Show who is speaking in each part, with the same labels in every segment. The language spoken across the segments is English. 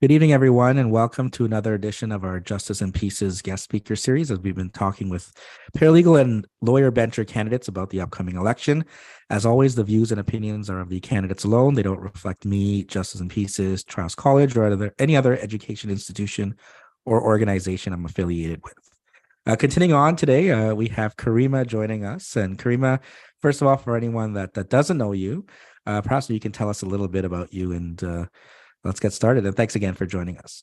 Speaker 1: Good evening, everyone, and welcome to another edition of our Justice and Pieces guest speaker series as we've been talking with paralegal and lawyer bencher candidates about the upcoming election. As always, the views and opinions are of the candidates alone. They don't reflect me, Justice and Pieces, Trials College, or any other education institution or organization I'm affiliated with. Continuing on today, we have Caryma joining us. And Caryma, first of all, for anyone that doesn't know you, perhaps you can tell us a little bit about you and let's get started. And thanks again for joining us.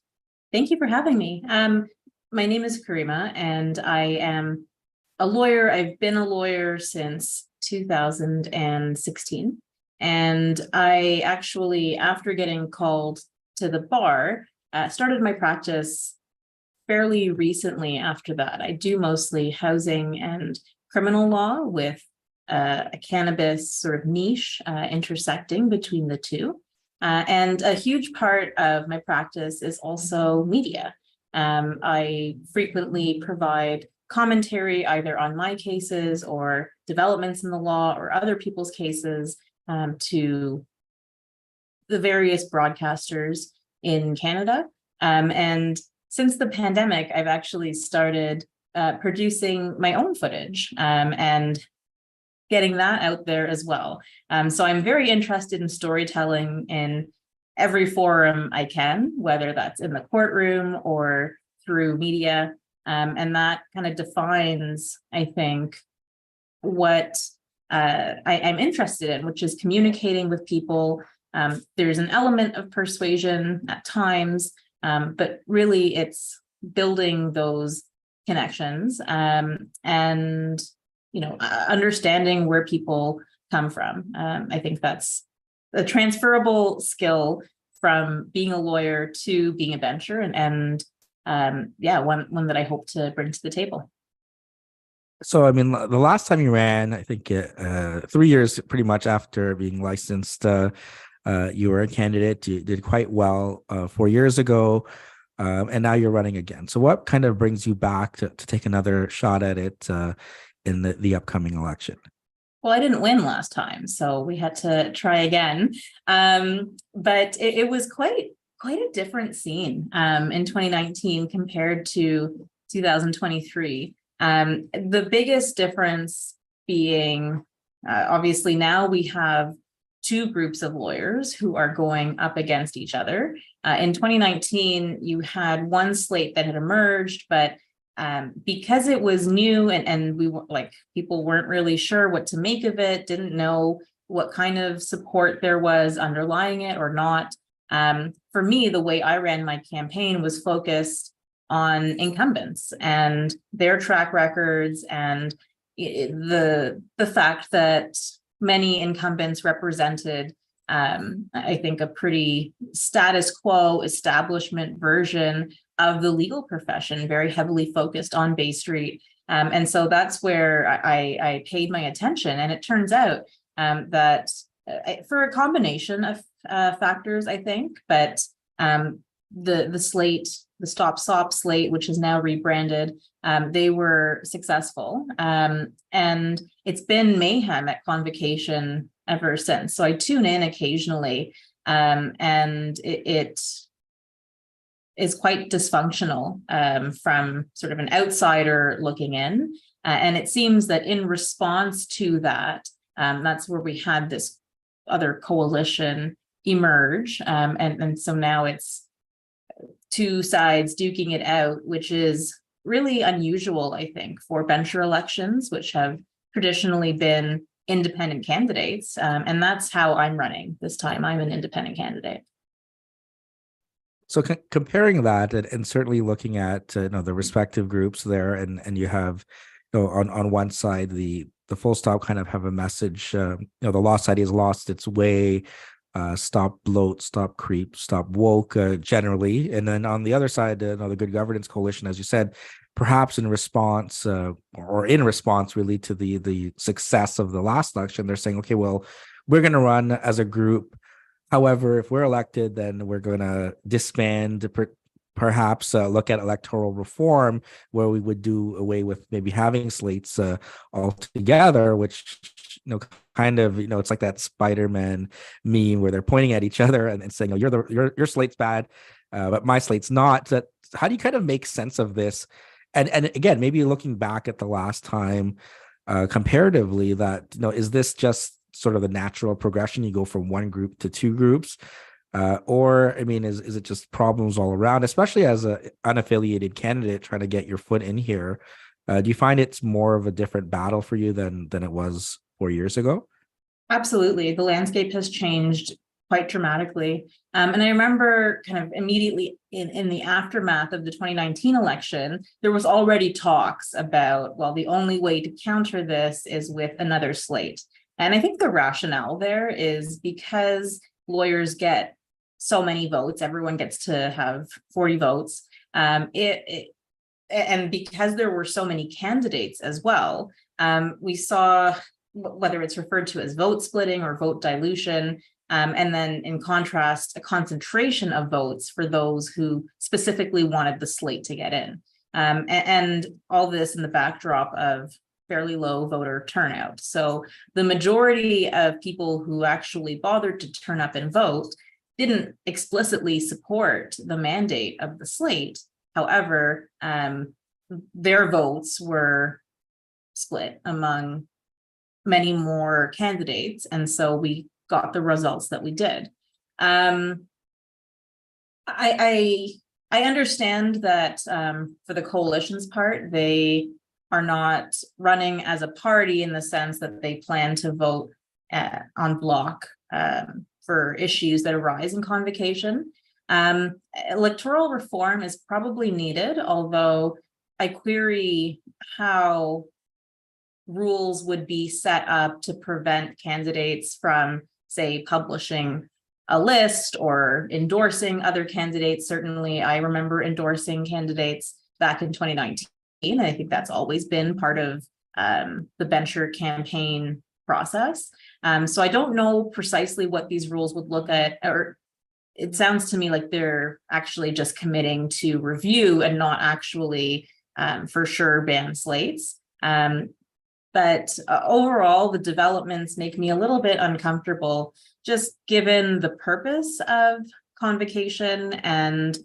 Speaker 2: Thank you for having me. My name is Caryma, and I am a lawyer. I've been a lawyer since 2016. And I actually, after getting called to the bar, started my practice fairly recently after that. I do mostly housing and criminal law with a cannabis sort of niche intersecting between the two. And a huge part of my practice is also media. I frequently provide commentary either on my cases or developments in the law or other people's cases to the various broadcasters in Canada. And since the pandemic, I've actually started producing my own footage and getting that out there as well. So I'm very interested in storytelling in every forum I can, whether that's in the courtroom or through media. And that kind of defines, I think, what I'm interested in, which is communicating with people. There's an element of persuasion at times, but really it's building those connections and understanding where people come from. I think that's a transferable skill from being a lawyer to being a bencher, and one that I hope to bring to the table.
Speaker 1: So, I mean, the last time you ran, I think 3 years pretty much after being licensed, you were a candidate. You did quite well 4 years ago, and now you're running again. So what kind of brings you back to take another shot at it in the upcoming election?
Speaker 2: Well, I didn't win last time, so we had to try again. But it was quite a different scene in 2019 compared to 2023. The biggest difference being, obviously now we have two groups of lawyers who are going up against each other. In 2019, you had one slate that had emerged, but because it was new and we were people weren't really sure what to make of it, didn't know what kind of support there was underlying it or not. For me, the way I ran my campaign was focused on incumbents and their track records and the fact that many incumbents represented I think a pretty status quo establishment version of the legal profession, very heavily focused on Bay Street. And so that's where I paid my attention. And it turns out that for a combination of factors, I think, but the slate, the Stop Sop slate, which is now rebranded, they were successful. And it's been mayhem at Convocation ever since. So I tune in occasionally, and it is quite dysfunctional from sort of an outsider looking in. And it seems that in response to that, that's where we had this other coalition emerge. And so now it's two sides duking it out, which is really unusual, I think, for bencher elections, which have traditionally been independent candidates. And that's how I'm running this time. I'm an independent candidate.
Speaker 1: So comparing that and certainly looking at the respective groups there, and you have on one side the full stop kind of have a message. The Law Society has lost its way. Stop bloat, stop creep, stop woke generally. And then on the other side, the Good Governance Coalition, as you said, perhaps in response really to the success of the last election, they're saying, okay, well, we're going to run as a group. However, if we're elected, then we're going to disband, perhaps look at electoral reform, where we would do away with maybe having slates altogether, which it's like that Spider-Man meme where they're pointing at each other and saying, your slate's bad, but my slate's not. That how do you kind of make sense of this? And again, maybe looking back at the last time, comparatively, that is this just sort of the natural progression? You go from one group to two groups, or I mean, is it just problems all around, especially as a unaffiliated candidate trying to get your foot in here? Do you find it's more of a different battle for you than it was 4 years ago?
Speaker 2: Absolutely. The landscape has changed quite dramatically. And I remember kind of immediately in the aftermath of the 2019 election, there was already talks about, well, the only way to counter this is with another slate. And I think the rationale there is because lawyers get so many votes, everyone gets to have 40 votes. And because there were so many candidates as well, we saw whether it's referred to as vote splitting or vote dilution, and then in contrast, a concentration of votes for those who specifically wanted the slate to get in. And all this in the backdrop of fairly low voter turnout. So the majority of people who actually bothered to turn up and vote didn't explicitly support the mandate of the slate. However, their votes were split among many more candidates, and so we got the results that we did. I understand that for the coalition's part, they are not running as a party in the sense that they plan to vote en bloc for issues that arise in convocation. Electoral reform is probably needed, although I query how rules would be set up to prevent candidates from, say, publishing a list or endorsing other candidates. Certainly, I remember endorsing candidates back in 2019. I think that's always been part of the Bencher campaign process. So I don't know precisely what these rules would look at, or it sounds to me like they're actually just committing to review and not actually for sure ban slates. But overall, the developments make me a little bit uncomfortable, just given the purpose of convocation, and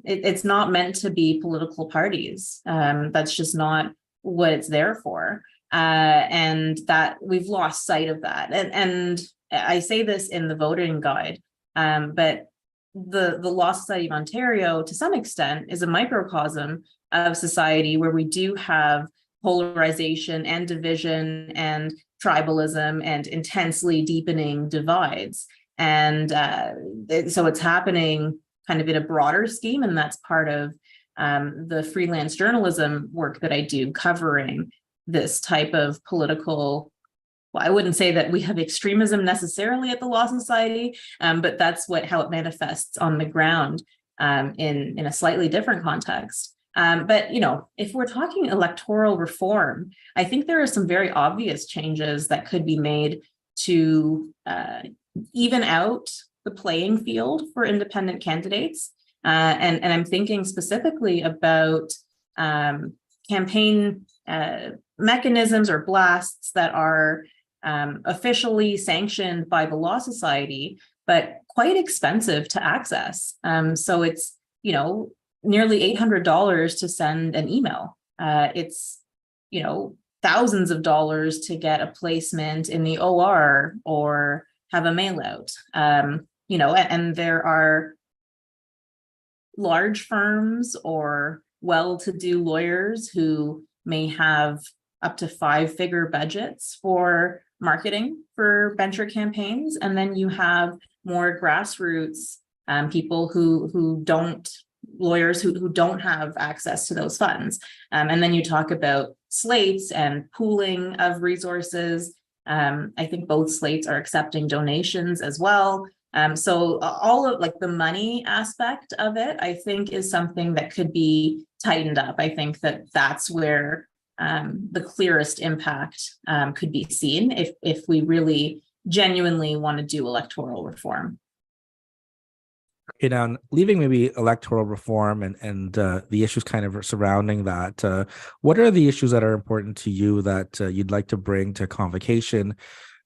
Speaker 2: it's not meant to be political parties. That's just not what it's there for. And that we've lost sight of that. And I say this in the voting guide, but the Law Society of Ontario, to some extent, is a microcosm of society where we do have polarization and division and tribalism and intensely deepening divides. And so it's happening kind of in a broader scheme, and that's part of the freelance journalism work that I do, covering this type of political, well, I wouldn't say that we have extremism necessarily at the Law Society, but that's how it manifests on the ground in a slightly different context. But, if we're talking electoral reform, I think there are some very obvious changes that could be made to even out the playing field for independent candidates. And I'm thinking specifically about campaign mechanisms or blasts that are officially sanctioned by the Law Society, but quite expensive to access. So it's, nearly $800 to send an email. It's, thousands of dollars to get a placement in the OR or have a mail out. And there are large firms or well-to-do lawyers who may have up to 5-figure budgets for marketing for venture campaigns. And then you have more grassroots people who don't, lawyers who don't have access to those funds. And then you talk about slates and pooling of resources. I think both slates are accepting donations as well. So all of the money aspect of it, I think, is something that could be tightened up. I think that's where the clearest impact could be seen if we really genuinely want to do electoral reform.
Speaker 1: Okay, now leaving maybe electoral reform and the issues kind of surrounding that, what are the issues that are important to you that you'd like to bring to convocation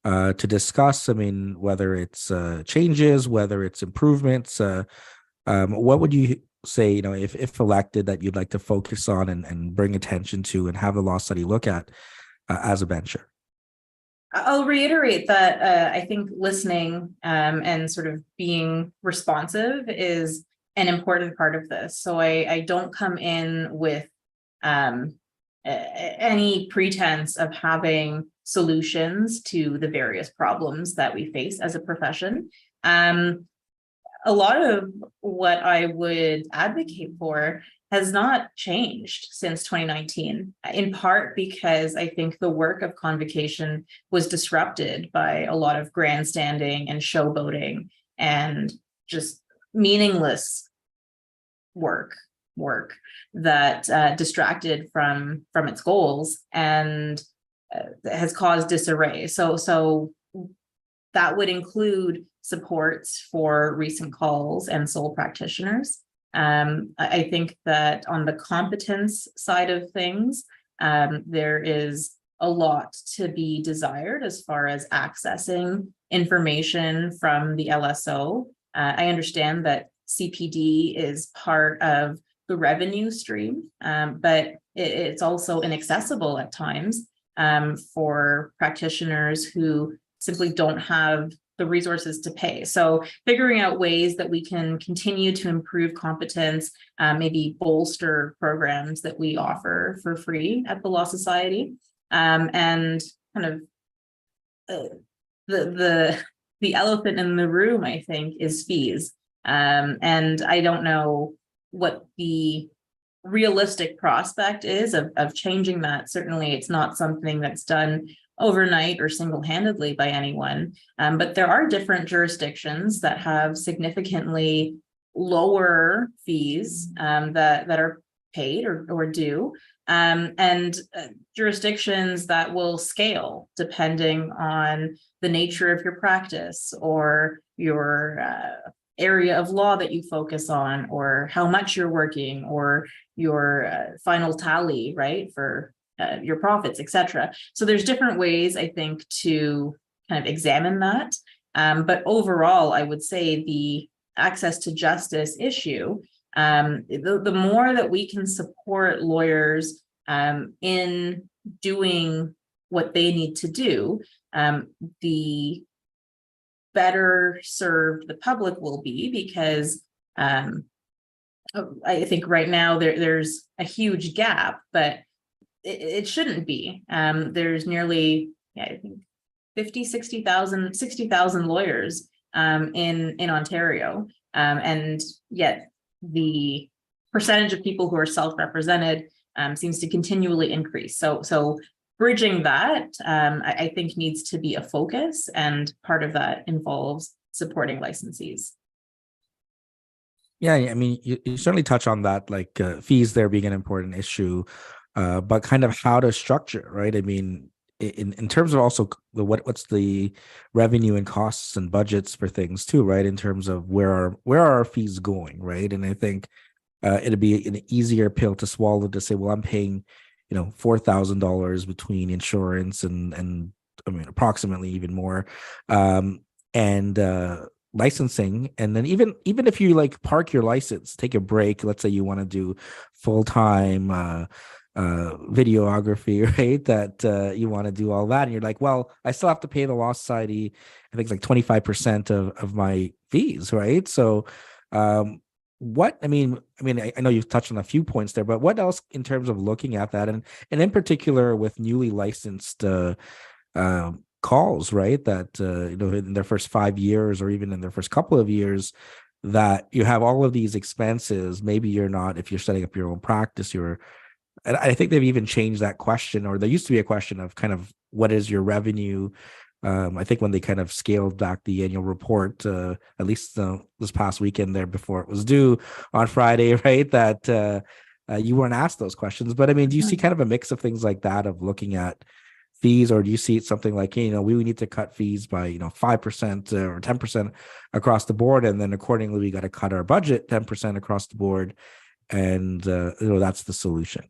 Speaker 1: to discuss? I mean, whether it's changes, whether it's improvements, What would you say, if elected, that you'd like to focus on and bring attention to and have the law study look at as a venture?
Speaker 2: I'll reiterate that I think listening and sort of being responsive is an important part of this. So I don't come in with um, any pretense of having solutions to the various problems that we face as a profession. A lot of what I would advocate for has not changed since 2019, in part because I think the work of convocation was disrupted by a lot of grandstanding and showboating and just meaningless work that distracted from its goals and has caused disarray. So that would include supports for recent calls and sole practitioners. I think that on the competence side of things, there is a lot to be desired as far as accessing information from the LSO. I understand that CPD is part of the revenue stream, but it's also inaccessible at times for practitioners who simply don't have the resources to pay. So figuring out ways that we can continue to improve competence, maybe bolster programs that we offer for free at the Law Society, and kind of the elephant in the room, I think, is fees. And I don't know what the realistic prospect is of changing that. Certainly, it's not something that's done overnight or single-handedly by anyone. But there are different jurisdictions that have significantly lower fees that are paid or due, and jurisdictions that will scale depending on the nature of your practice or your area of law that you focus on, or how much you're working, or your final tally, right, for your profits, etc. So there's different ways, I think, to kind of examine that. But overall, I would say the access to justice issue, the more that we can support lawyers in doing what they need to do, the better served the public will be, because I think right now there's a huge gap, but it shouldn't be. There's nearly, I think 60,000 lawyers in Ontario. And yet the percentage of people who are self-represented seems to continually increase. So bridging that, I think, needs to be a focus, and part of that involves supporting licensees.
Speaker 1: Yeah, I mean, you certainly touch on that, like fees there being an important issue, but kind of how to structure, right? I mean, in terms of also what's the revenue and costs and budgets for things too, right? In terms of where are our fees going, right? And I think it'd be an easier pill to swallow to say, well, I'm paying, $4,000 between insurance and I mean approximately even more, and licensing, and then even if you like park your license, take a break, let's say you want to do full-time videography, right, that you want to do all that, and you're like, well, I still have to pay the Law Society, I think it's like 25% of my fees, right? So I know you've touched on a few points there, but what else in terms of looking at that, and in particular with newly licensed calls, right? That in their first 5 years, or even in their first couple of years, that you have all of these expenses. Maybe you're not, if you're setting up your own practice, and I think they've even changed that question, or there used to be a question of kind of what is your revenue. I think when they kind of scaled back the annual report, at least this past weekend there before it was due on Friday, right, that you weren't asked those questions. But I mean, do you see kind of a mix of things like that, of looking at fees, or do you see it something like, we need to cut fees by 5% or 10% across the board, and then accordingly we got to cut our budget 10% across the board, and that's the solution?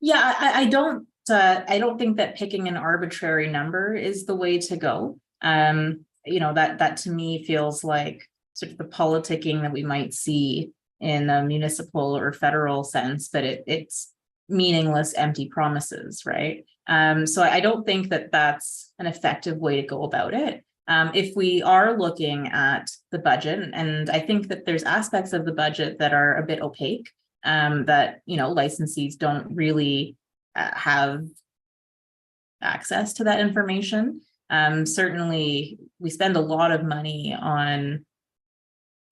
Speaker 2: Yeah, I don't think that picking an arbitrary number is the way to go. That to me feels like sort of the politicking that we might see in a municipal or federal sense, but it's meaningless, empty promises, right? So I don't think that that's an effective way to go about it. If we are looking at the budget, and I think that there's aspects of the budget that are a bit opaque, that, you know, licensees don't really have access to that information. Certainly, we spend a lot of money on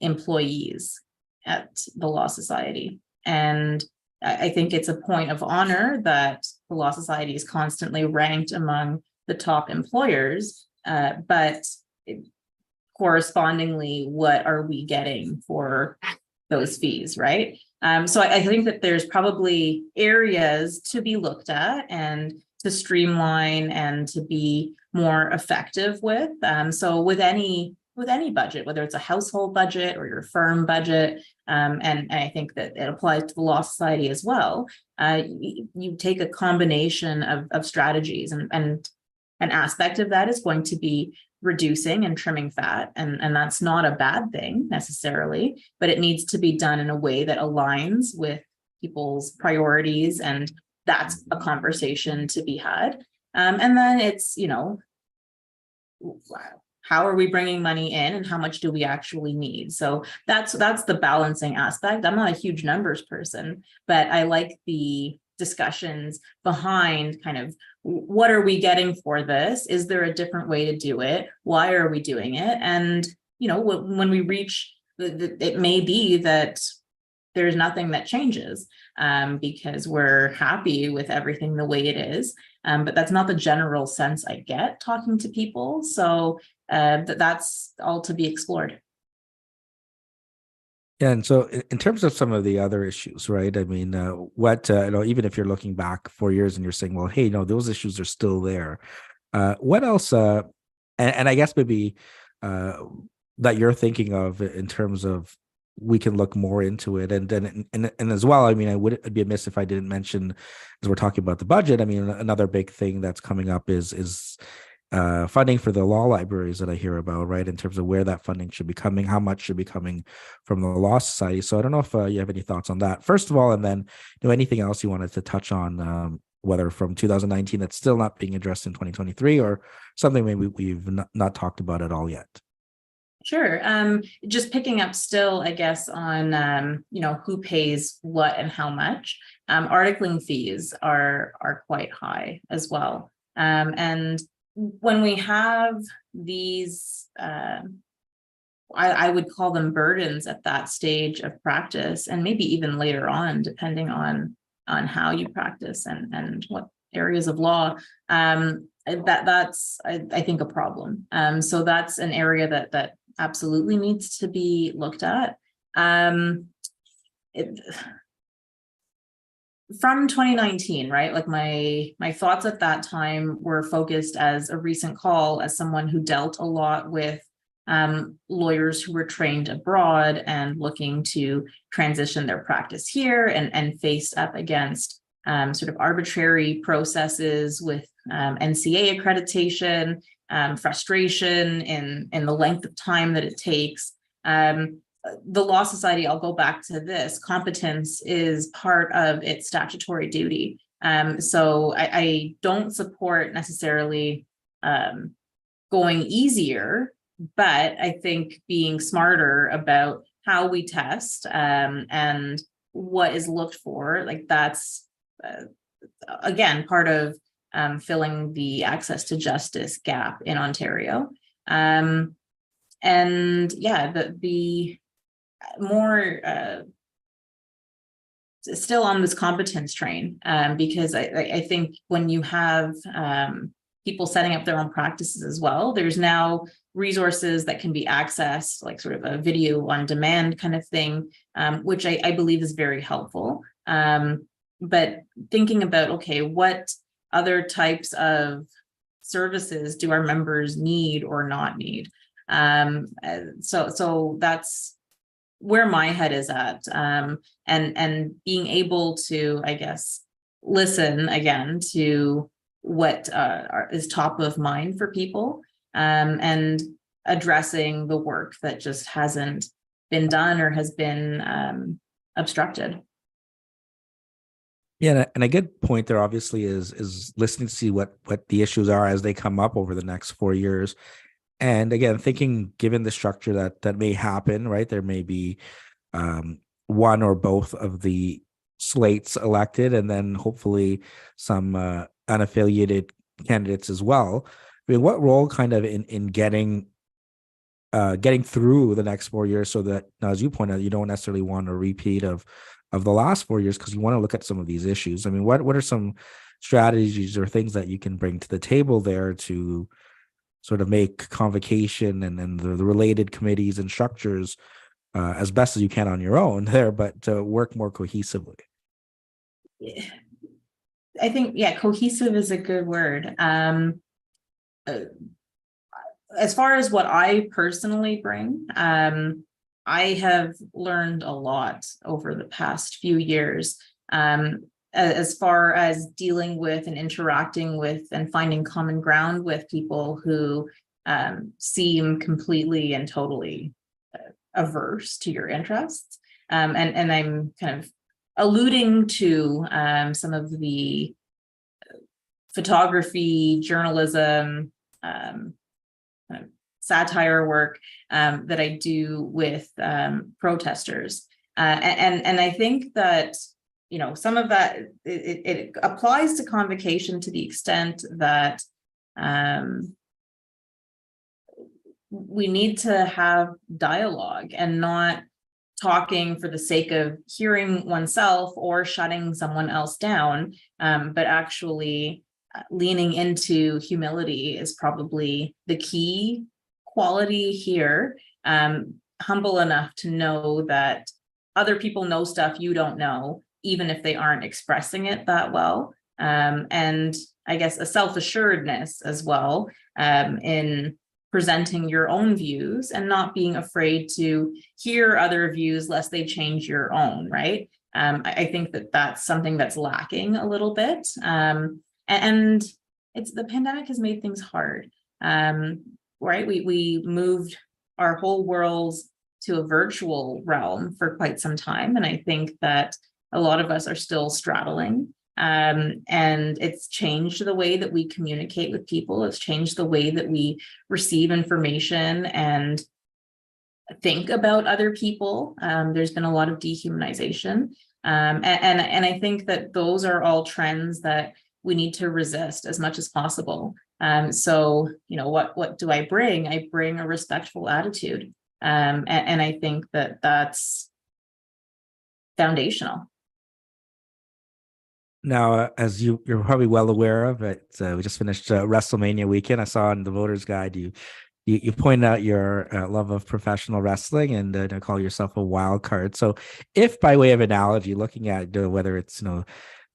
Speaker 2: employees at the Law Society. And I think it's a point of honor that the Law Society is constantly ranked among the top employers, but correspondingly, what are we getting for those fees, right? So I think that there's probably areas to be looked at and to streamline and to be more effective with. So with any budget, whether it's a household budget or your firm budget, and I think that it applies to the Law Society as well, you take a combination of strategies, and an aspect of that is going to be reducing and trimming fat, and that's not a bad thing necessarily, but it needs to be done in a way that aligns with people's priorities, and that's a conversation to be had. And then it's, you know, how are we bringing money in and how much do we actually need? So that's the balancing aspect. I'm not a huge numbers person, but I like the discussions behind kind of what are we getting for this? Is there a different way to do it? Why are we doing it? And, you know, when we reach it may be that there's nothing that changes, because we're happy with everything the way it is. But that's not the general sense I get talking to people. So that's all to be explored.
Speaker 1: Yeah, and so in terms of some of the other issues, right? I mean, you know, even if you're looking back 4 years and you're saying, well, hey, no, those issues are still there. What else? And I guess maybe that you're thinking of in terms of we can look more into it, and then and as well. I mean, I'd be amiss if I didn't mention, as we're talking about the budget. I mean, another big thing that's coming up is funding for the law libraries that I hear about, right? In terms of where that funding should be coming, how much should be coming from the Law Society. So I don't know if you have any thoughts on that, first of all, and then, you know, anything else you wanted to touch on, whether from 2019 that's still not being addressed in 2023, or something maybe we've not talked about at all yet.
Speaker 2: Sure. Just picking up still, I guess, on you know, who pays what and how much. Articling fees are quite high as well. And when we have these, I would call them burdens at that stage of practice, and maybe even later on, depending on how you practice and what areas of law, that's I think a problem. So that's an area that absolutely needs to be looked at. From 2019, right? Like my thoughts at that time were focused as a recent call, as someone who dealt a lot with lawyers who were trained abroad and looking to transition their practice here, and faced up against sort of arbitrary processes with NCA accreditation, frustration in the length of time that it takes. The Law Society, I'll go back to this, competence is part of its statutory duty. So I don't support necessarily going easier, but I think being smarter about how we test, and what is looked for, like that's, again, part of filling the access to justice gap in Ontario. And yeah, the more still on this competence train, because I think when you have people setting up their own practices as well, there's now resources that can be accessed, like sort of a video on demand kind of thing, which I believe is very helpful. But thinking about, okay, what other types of services do our members need or not need? So that's where my head is at, and being able to, I guess, listen again to what is top of mind for people. And addressing the work that just hasn't been done or has been obstructed.
Speaker 1: Yeah, and a good point there obviously is listening to see what the issues are as they come up over the next 4 years. And again, thinking given the structure that may happen, right? There may be one or both of the slates elected, and then hopefully some unaffiliated candidates as well. I mean, what role kind of in getting through the next 4 years, so that, as you point out, you don't necessarily want a repeat of the last 4 years, because you want to look at some of these issues. I mean, what are some strategies or things that you can bring to the table there to sort of make convocation and the related committees and structures as best as you can on your own there, but to work more cohesively?
Speaker 2: I think, yeah, cohesive is a good word. As far as what I personally bring, I have learned a lot over the past few years, as far as dealing with and interacting with and finding common ground with people who seem completely and totally averse to your interests. And I'm kind of alluding to some of the photography, journalism, satire work that I do with protesters. And I think that, some of that, it applies to convocation to the extent that we need to have dialogue and not talking for the sake of hearing oneself or shutting someone else down, but actually leaning into humility is probably the key quality here. Humble enough to know that other people know stuff you don't know, even if they aren't expressing it that well. And I guess a self-assuredness as well, in presenting your own views and not being afraid to hear other views lest they change your own, right? I think that that's something that's lacking a little bit. And it's, the pandemic has made things hard, right? We moved our whole world to a virtual realm for quite some time. And I think that a lot of us are still straddling. And it's changed the way that we communicate with people. It's changed the way that we receive information and think about other people. There's been a lot of dehumanization. And I think that those are all trends that we need to resist as much as possible. So, what do I bring? I bring a respectful attitude. And I think that that's foundational.
Speaker 1: Now, as you're probably well aware of it, we just finished WrestleMania weekend. I saw in the voters guide you point out your love of professional wrestling and call yourself a wild card. So, if by way of analogy, looking at whether it's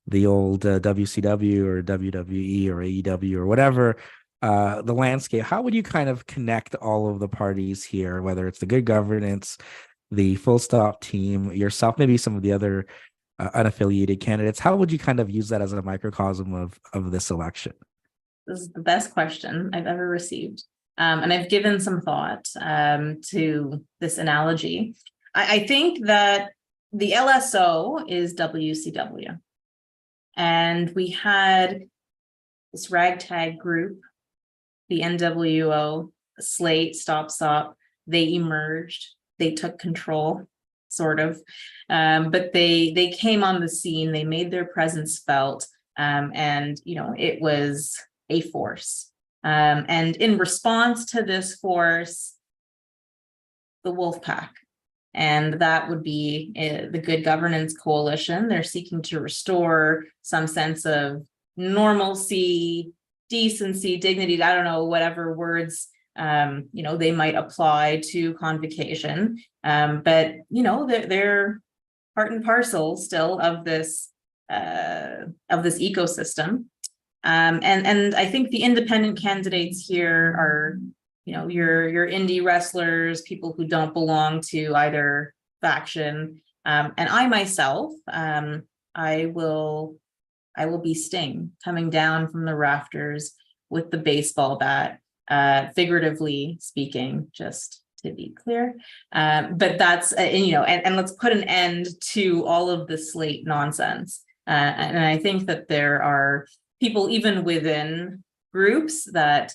Speaker 1: the old WCW or WWE or AEW or whatever, the landscape, how would you kind of connect all of the parties here, whether it's the good governance, the full stop team, yourself, maybe some of the other unaffiliated candidates? How would you kind of use that as a microcosm of this election?
Speaker 2: This is the best question I've ever received. And I've given some thought to this analogy. I think that the LSO is WCW. And we had this ragtag group, the NWO, Slate, Stop Stop. They emerged, they took control, sort of. But they came on the scene, they made their presence felt, and it was a force. And in response to this force, the wolf pack, and that would be the Good Governance Coalition. They're seeking to restore some sense of normalcy, decency, dignity, I don't know, whatever words they might apply to convocation. But they're part and parcel still of this ecosystem. And I think the independent candidates here are, your indie wrestlers, people who don't belong to either faction. And I myself, I will be Sting, coming down from the rafters with the baseball bat, figuratively speaking, just to be clear. But that's, and let's put an end to all of the slate nonsense. And I think that there are people even within groups that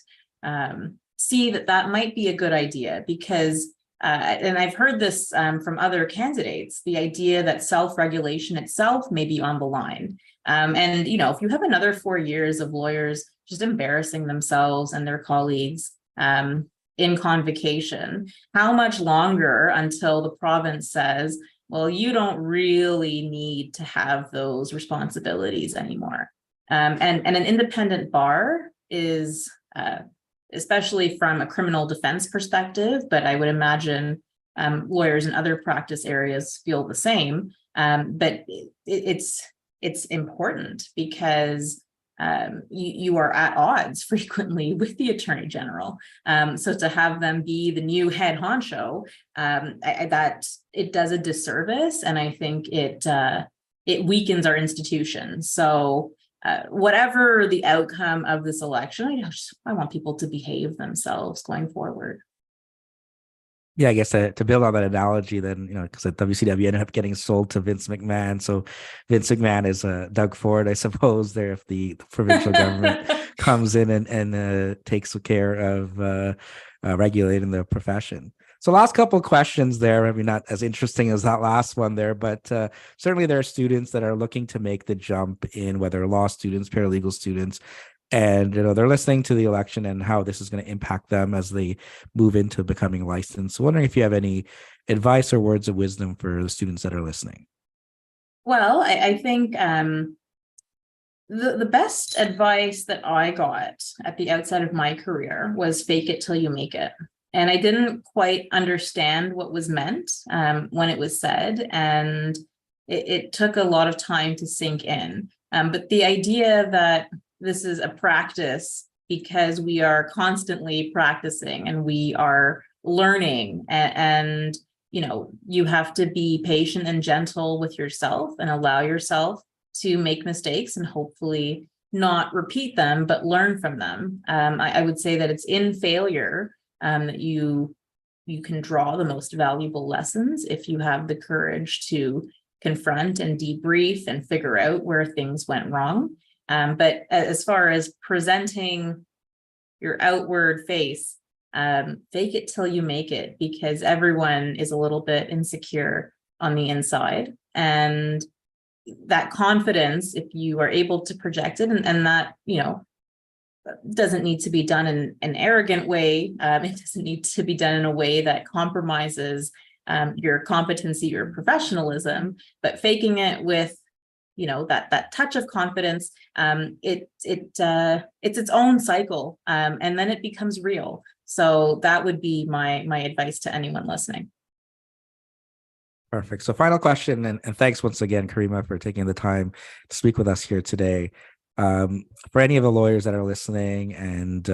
Speaker 2: see that that might be a good idea, because and I've heard this from other candidates, the idea that self-regulation itself may be on the line. And, if you have another 4 years of lawyers just embarrassing themselves and their colleagues in convocation, how much longer until the province says, well, you don't really need to have those responsibilities anymore? And an independent bar is, especially from a criminal defense perspective, but I would imagine lawyers in other practice areas feel the same. But it's important, because you are at odds frequently with the Attorney General. So to have them be the new head honcho, that it does a disservice, and I think it weakens our institutions. So whatever the outcome of this election, I want people to behave themselves going forward.
Speaker 1: Yeah, I guess to build on that analogy, then, because WCW ended up getting sold to Vince McMahon. So Vince McMahon is Doug Ford, I suppose, there, if the provincial government comes in and takes care of regulating the profession. So last couple of questions there, maybe not as interesting as that last one there, but certainly there are students that are looking to make the jump in, whether law students, paralegal students, and they're listening to the election and how this is going to impact them as they move into becoming licensed. So wondering if you have any advice or words of wisdom for the students that are listening.
Speaker 2: Well, I think the best advice that I got at the outset of my career was fake it till you make it. And I didn't quite understand what was meant when it was said, and it took a lot of time to sink in. But the idea that this is a practice because we are constantly practicing and we are learning, and you have to be patient and gentle with yourself and allow yourself to make mistakes and hopefully not repeat them, but learn from them. I would say that it's in failure that you can draw the most valuable lessons, if you have the courage to confront and debrief and figure out where things went wrong. But as far as presenting your outward face, fake it till you make it, because everyone is a little bit insecure on the inside. And that confidence, if you are able to project it, and that, doesn't need to be done in an arrogant way. It doesn't need to be done in a way that compromises your competency, your professionalism, but faking it with that touch of confidence, it's its own cycle, and then it becomes real. So that would be my advice to anyone listening.
Speaker 1: Perfect. So final question, and thanks once again, Caryma, for taking the time to speak with us here today. For any of the lawyers that are listening and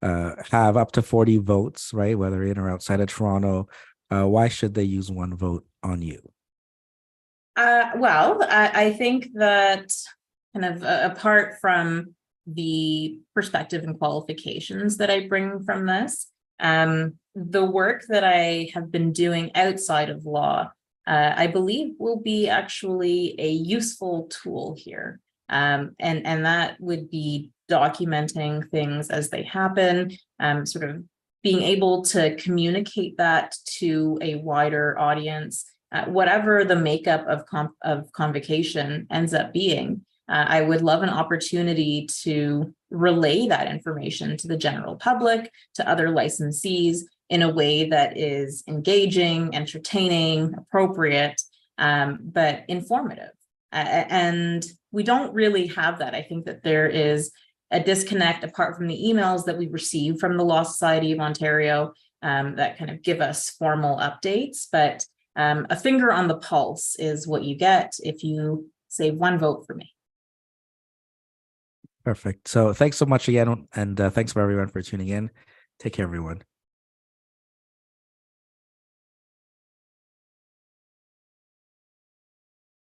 Speaker 1: have up to 40 votes, right, whether in or outside of Toronto, why should they use one vote on you?
Speaker 2: Well, I think that kind of apart from the perspective and qualifications that I bring from this, the work that I have been doing outside of law, I believe will be actually a useful tool here. And that would be documenting things as they happen, sort of being able to communicate that to a wider audience, whatever the makeup of convocation ends up being. I would love an opportunity to relay that information to the general public, to other licensees, in a way that is engaging, entertaining, appropriate, but informative. And we don't really have that. I think that there is a disconnect apart from the emails that we receive from the Law Society of Ontario that kind of give us formal updates, but a finger on the pulse is what you get if you say one vote for me.
Speaker 1: Perfect. So thanks so much again. And thanks for everyone for tuning in. Take care, everyone.